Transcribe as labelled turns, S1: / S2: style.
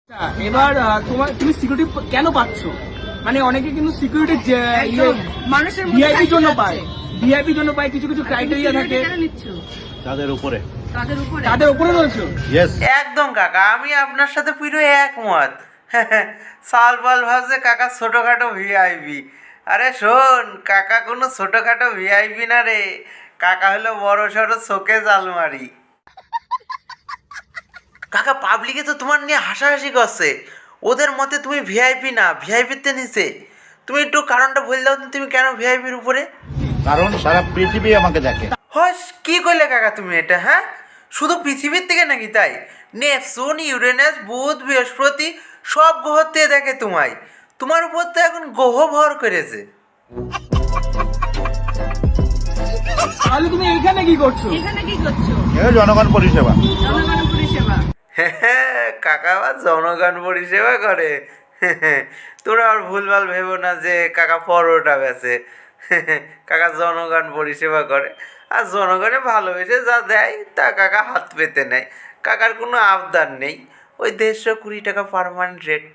S1: এবার তুমি সিকিউরিটি কেন পাচ্ছ? মানে অনেকে কিন্তু সিকিউরিটি
S2: মানুষের
S1: ভিআইপি জন্য পায়, ভিআইপি জন্য পায়, কিছু কিছু ক্রাইটেরিয়া থাকে।
S3: তাদের উপরে
S1: তাদের উপরে রয়েছে।
S3: ইয়েস,
S4: একদম কাকা, আমি আপনার সাথে পুরো একমত। সাল পাল ভাবছে কাকা ছোটোখাটো ভিআইপি। আরে শোন, কাকা কোনো ছোটোখাটো ভিআইপি না রে, কাকা হলো বড় সড়ো শোকেজ আলমারি। কাকা পাবলিকে তো তোমার নিয়ে হাসাহাসি করছে, ওদের মতে তুমি ভিআইপি না, ভিআইপিতে নিচে। তুমি একটু কারণটা বলে দাও তো, তুমি কেন ভিআইপির উপরে?
S3: কারণ সারা পৃথিবী আমাকে দেখে।
S4: হস, কি করলে কাকা তুমি এটা? হ্যাঁ, শুধু পৃথিবীর থেকে নাকি? তাই নেপচুন, ইউরেনাস, বুধ, বৃহস্পতি সব গ্রহ থেকে দেখে তোমায়। তোমার উপর তো এখন গ্রহ ভর করেছে।
S1: তাহলে তুমি এইখানে কি করছো?
S2: এখানে কি করছো?
S3: এ জনগণ পরিষেবা।
S2: জনগণ পরিষেবা।
S4: কাকা আবার জনগণ পরিষেবা করে? তোমরা আর ভুলভাল ভেবো না যে কাকা পরোটা বেচে। কাকা জনগণ পরিষেবা করে, আর জনগণে ভালোবেসে যা দেয় তা কাকা হাত পেতে নেয়। কাকার কোনো আবদার নেই, ওই 150 টাকা পার্মানেন্ট রেট।